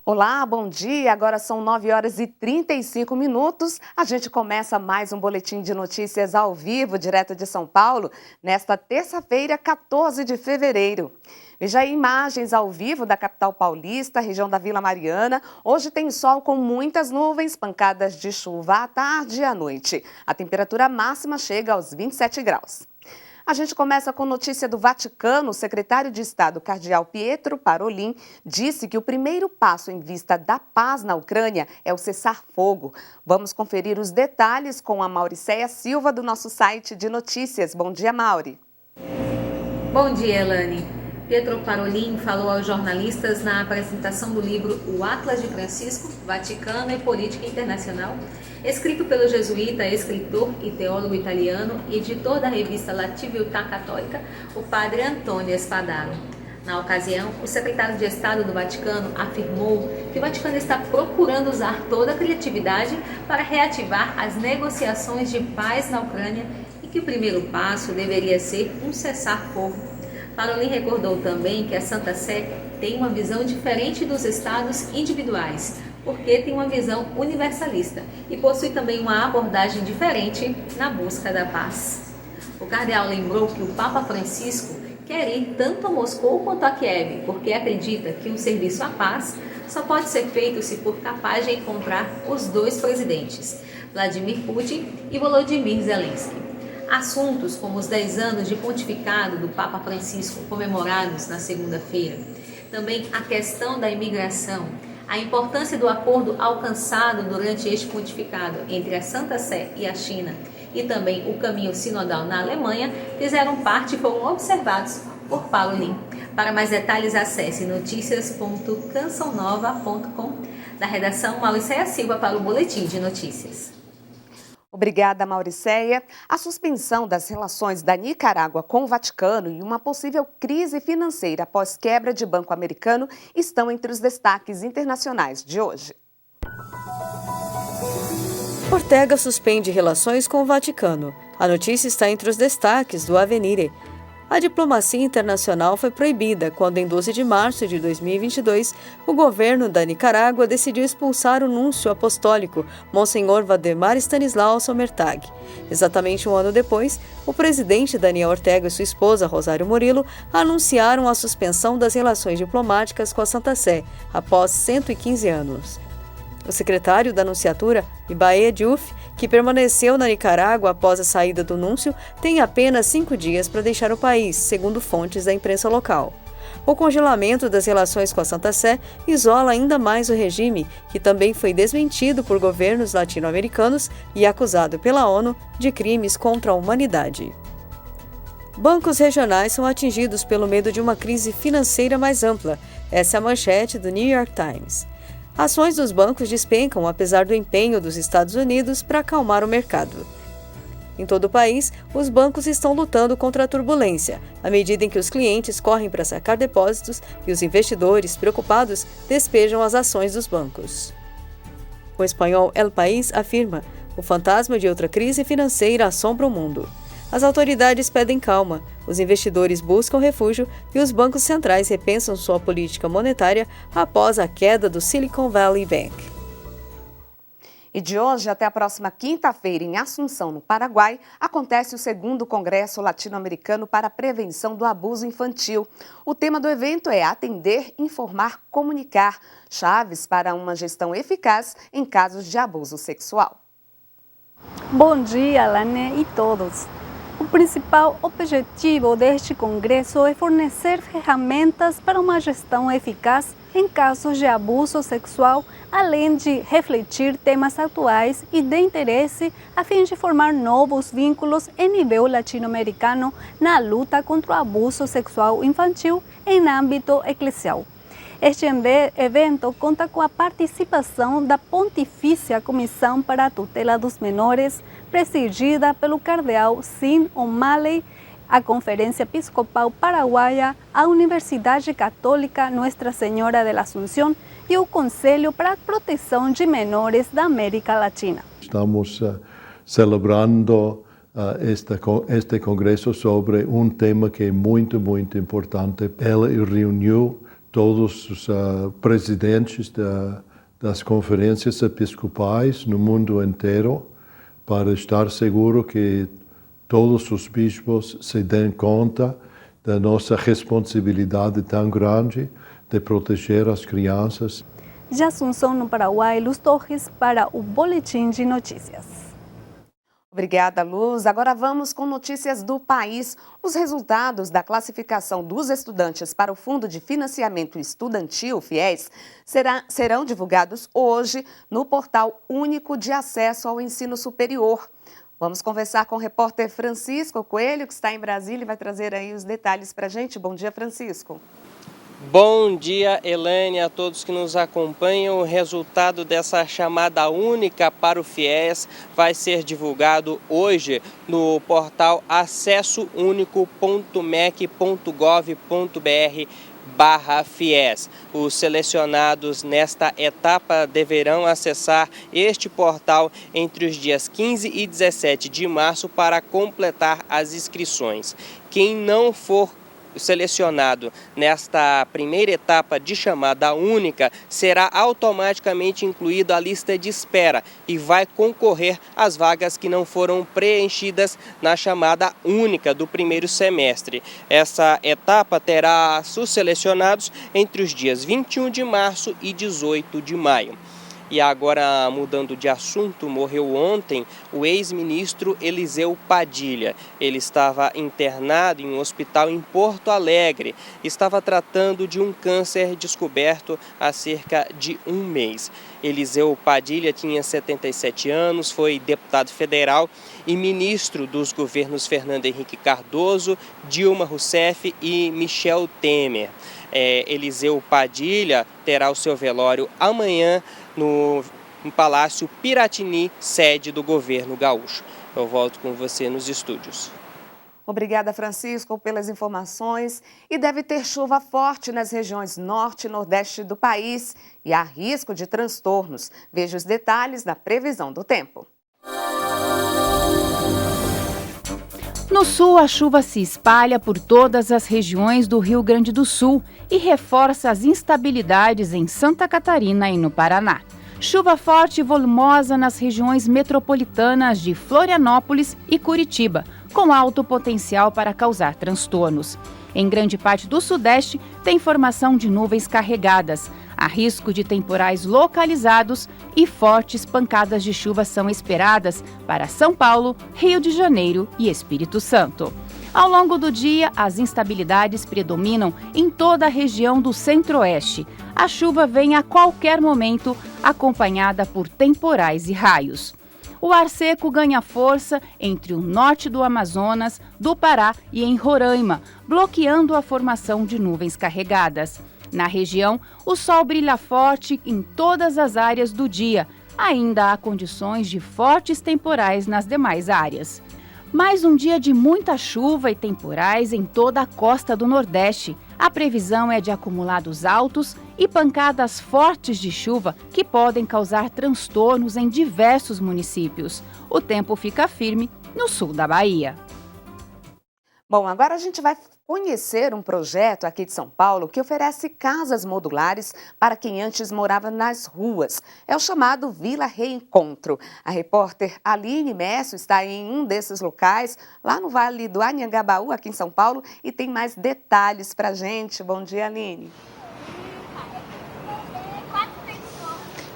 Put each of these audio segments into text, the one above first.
Olá, bom dia. Agora são 9 horas e 35 minutos. A gente começa mais um boletim de notícias ao vivo, direto de São Paulo, nesta terça-feira, 14 de fevereiro. Veja aí imagens ao vivo da capital paulista, região da Vila Mariana. Hoje tem sol com muitas nuvens, pancadas de chuva à tarde e à noite. A temperatura máxima chega aos 27 graus. A gente começa com notícia do Vaticano. O secretário de Estado, cardeal Pietro Parolin, disse que o primeiro passo em vista da paz na Ucrânia é o cessar-fogo. Vamos conferir os detalhes com a Mauricéia Silva, do nosso site de notícias. Bom dia, Mauri. Bom dia, Elane. Pietro Parolin falou aos jornalistas na apresentação do livro O Atlas de Francisco, Vaticano e Política Internacional, escrito pelo jesuíta, escritor e teólogo italiano e editor da revista La Civiltà Católica, o padre Antonio Spadaro. Na ocasião, o secretário de Estado do Vaticano afirmou que o Vaticano está procurando usar toda a criatividade para reativar as negociações de paz na Ucrânia e que o primeiro passo deveria ser um cessar-fogo. Parolin recordou também que a Santa Sé tem uma visão diferente dos estados individuais, porque tem uma visão universalista e possui também uma abordagem diferente na busca da paz. O cardeal lembrou que o Papa Francisco quer ir tanto a Moscou quanto a Kiev, porque acredita que um serviço à paz só pode ser feito se for capaz de encontrar os dois presidentes, Vladimir Putin e Volodymyr Zelensky. Assuntos como os 10 anos de pontificado do Papa Francisco, comemorados na segunda-feira, também a questão da imigração, a importância do acordo alcançado durante este pontificado entre a Santa Sé e a China e também o caminho sinodal na Alemanha fizeram parte e foram observados por Parolin. Para mais detalhes, acesse noticias.cançãonova.com. Da redação, Mauricéia Silva para o Boletim de Notícias. Obrigada, Mauricéia. A suspensão das relações da Nicarágua com o Vaticano e uma possível crise financeira após quebra de banco americano estão entre os destaques internacionais de hoje. Ortega suspende relações com o Vaticano. A notícia está entre os destaques do Avvenire. A diplomacia internacional foi proibida quando, em 12 de março de 2022, o governo da Nicarágua decidiu expulsar o núncio apostólico, Monsenhor Valdemar Stanislau Sommertag. Exatamente um ano depois, o presidente Daniel Ortega e sua esposa, Rosário Murillo, anunciaram a suspensão das relações diplomáticas com a Santa Sé, após 115 anos. O secretário da Nunciatura, Ibaé Diouf, que permaneceu na Nicarágua após a saída do núncio, tem apenas 5 dias para deixar o país, segundo fontes da imprensa local. O congelamento das relações com a Santa Sé isola ainda mais o regime, que também foi desmentido por governos latino-americanos e acusado pela ONU de crimes contra a humanidade. Bancos regionais são atingidos pelo medo de uma crise financeira mais ampla. Essa é a manchete do New York Times. Ações dos bancos despencam apesar do empenho dos Estados Unidos para acalmar o mercado. Em todo o país, os bancos estão lutando contra a turbulência, à medida em que os clientes correm para sacar depósitos e os investidores, preocupados, despejam as ações dos bancos. O espanhol El País afirma: o fantasma de outra crise financeira assombra o mundo. As autoridades pedem calma, os investidores buscam refúgio e os bancos centrais repensam sua política monetária após a queda do Silicon Valley Bank. E de hoje até a próxima quinta-feira, em Assunção, no Paraguai, acontece o 2º Congresso Latino-Americano para a Prevenção do Abuso Infantil. O tema do evento é Atender, Informar, Comunicar, chaves para uma gestão eficaz em casos de abuso sexual. Bom dia, Lane e todos. O principal objetivo deste congresso é fornecer ferramentas para uma gestão eficaz em casos de abuso sexual, além de refletir temas atuais e de interesse a fim de formar novos vínculos em nível latino-americano na luta contra o abuso sexual infantil em âmbito eclesial. Este evento conta com a participação da Pontifícia Comissão para a Tutela dos Menores, presidida pelo cardeal Sean O'Malley, a Conferência Episcopal Paraguaia, a Universidade Católica Nuestra Senhora de la Asunción e o Conselho para a Proteção de Menores da América Latina. Estamos celebrando este congresso sobre um tema que é muito importante. Ela reuniu todos os presidentes das conferências episcopais no mundo inteiro, para estar seguro que todos os bispos se dêem conta da nossa responsabilidade tão grande de proteger as crianças. De Assunção, no Paraguai, Luz Torres para o Boletim de Notícias. Obrigada, Luz. Agora vamos com notícias do país. Os resultados da classificação dos estudantes para o Fundo de Financiamento Estudantil, FIES, serão divulgados hoje no Portal Único de Acesso ao Ensino Superior. Vamos conversar com o repórter Francisco Coelho, que está em Brasília e vai trazer aí os detalhes para a gente. Bom dia, Francisco. Bom dia, Elaine, a todos que nos acompanham. O resultado dessa chamada única para o FIES vai ser divulgado hoje no portal acessounico.mec.gov.br/FIES. Os selecionados nesta etapa deverão acessar este portal entre os dias 15 e 17 de março para completar as inscrições. Quem não for selecionado nesta primeira etapa de chamada única será automaticamente incluído à lista de espera e vai concorrer às vagas que não foram preenchidas na chamada única do primeiro semestre. Essa etapa terá os selecionados entre os dias 21 de março e 18 de maio. E agora, mudando de assunto, morreu ontem o ex-ministro Eliseu Padilha. Ele estava internado em um hospital em Porto Alegre. Estava tratando de um câncer descoberto há cerca de um mês. Eliseu Padilha tinha 77 anos, foi deputado federal e ministro dos governos Fernando Henrique Cardoso, Dilma Rousseff e Michel Temer. Eliseu Padilha terá o seu velório amanhã no Palácio Piratini, sede do governo gaúcho. Eu volto com você nos estúdios. Obrigada, Francisco, pelas informações. E deve ter chuva forte nas regiões norte e nordeste do país e há risco de transtornos. Veja os detalhes na previsão do tempo. No sul, a chuva se espalha por todas as regiões do Rio Grande do Sul e reforça as instabilidades em Santa Catarina e no Paraná. Chuva forte e volumosa nas regiões metropolitanas de Florianópolis e Curitiba, com alto potencial para causar transtornos. Em grande parte do Sudeste, tem formação de nuvens carregadas. Há risco de temporais localizados e fortes pancadas de chuva são esperadas para São Paulo, Rio de Janeiro e Espírito Santo. Ao longo do dia, as instabilidades predominam em toda a região do Centro-Oeste. A chuva vem a qualquer momento, acompanhada por temporais e raios. O ar seco ganha força entre o norte do Amazonas, do Pará e em Roraima, bloqueando a formação de nuvens carregadas. Na região, o sol brilha forte em todas as áreas do dia. Ainda há condições de fortes temporais nas demais áreas. Mais um dia de muita chuva e temporais em toda a costa do Nordeste. A previsão é de acumulados altos e pancadas fortes de chuva que podem causar transtornos em diversos municípios. O tempo fica firme no sul da Bahia. Bom, agora a gente vai conhecer um projeto aqui de São Paulo que oferece casas modulares para quem antes morava nas ruas. É o chamado Vila Reencontro. A repórter Aline Messo está em um desses locais, lá no Vale do Anhangabaú, aqui em São Paulo, e tem mais detalhes para a gente. Bom dia, Aline.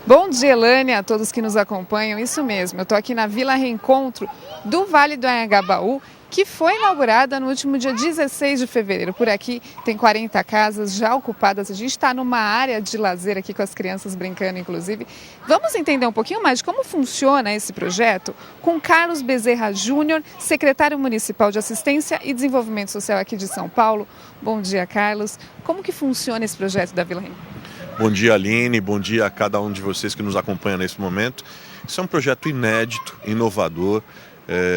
Bom dia, Elane, a todos que nos acompanham. Isso mesmo, eu estou aqui na Vila Reencontro do Vale do Anhangabaú, que foi inaugurada no último dia 16 de fevereiro. Por aqui tem 40 casas já ocupadas. A gente está numa área de lazer aqui com as crianças brincando, inclusive. Vamos entender um pouquinho mais de como funciona esse projeto com Carlos Bezerra Júnior, secretário municipal de Assistência e Desenvolvimento Social aqui de São Paulo. Bom dia, Carlos. Como que funciona esse projeto da Vila Reencontro? Bom dia, Aline. Bom dia a cada um de vocês que nos acompanha nesse momento. Isso é um projeto inédito, inovador,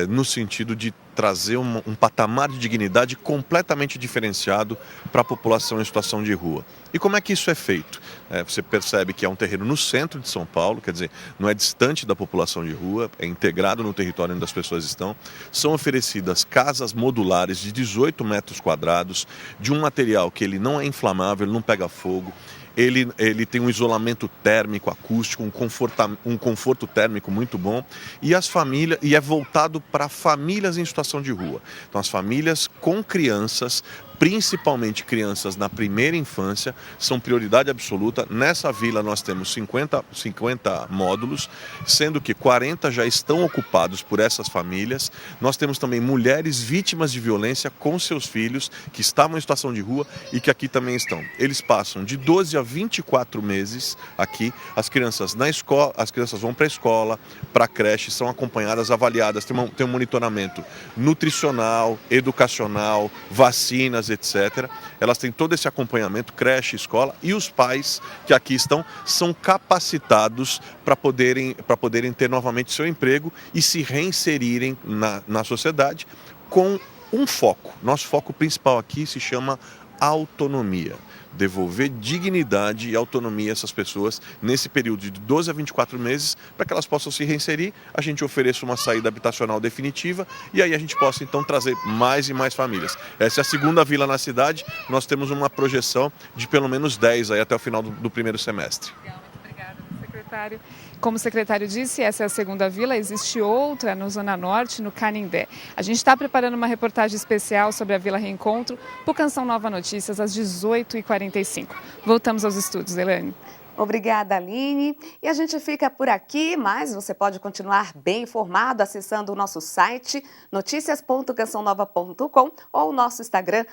no sentido de trazer um patamar de dignidade completamente diferenciado para a população em situação de rua. E como é que isso é feito? Você percebe que é um terreno no centro de São Paulo, quer dizer, não é distante da população de rua, é integrado no território onde as pessoas estão. São oferecidas casas modulares de 18 metros quadrados, de um material que ele não é inflamável, ele não pega fogo. Ele tem um isolamento térmico, acústico, um conforto térmico muito bom e é voltado para famílias em situação de rua. Então as famílias com crianças, principalmente crianças na primeira infância, são prioridade absoluta. Nessa vila nós temos 50 módulos, sendo que 40 já estão ocupados por essas famílias. Nós temos também mulheres vítimas de violência com seus filhos, que estavam em situação de rua e que aqui também estão. Eles passam de 12 a 24 meses aqui. As crianças na escola, as crianças vão para a escola, para a creche, são acompanhadas, avaliadas, tem um monitoramento nutricional, educacional, vacinas, etc. Elas têm todo esse acompanhamento, creche, escola, e os pais que aqui estão são capacitados para poderem ter novamente seu emprego e se reinserirem na sociedade com um foco. Nosso foco principal aqui se chama autonomia. Devolver dignidade e autonomia a essas pessoas nesse período de 12 a 24 meses para que elas possam se reinserir, a gente ofereça uma saída habitacional definitiva e aí a gente possa então trazer mais e mais famílias. Essa é a segunda vila na cidade, nós temos uma projeção de pelo menos 10 aí até o final do primeiro semestre. Muito obrigada, secretário. Como o secretário disse, essa é a segunda vila, existe outra no Zona Norte, no Canindé. A gente está preparando uma reportagem especial sobre a Vila Reencontro para o Canção Nova Notícias, às 18h45. Voltamos aos estúdios, Elane. Obrigada, Aline. E a gente fica por aqui, mas você pode continuar bem informado acessando o nosso site noticias.cançãonova.com ou o nosso Instagram,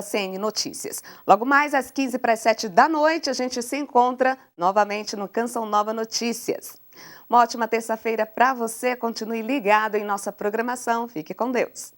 @CNNoticias. Logo mais, às 6:45 da noite, a gente se encontra novamente no Canção Nova Notícias. Uma ótima terça-feira para você. Continue ligado em nossa programação. Fique com Deus.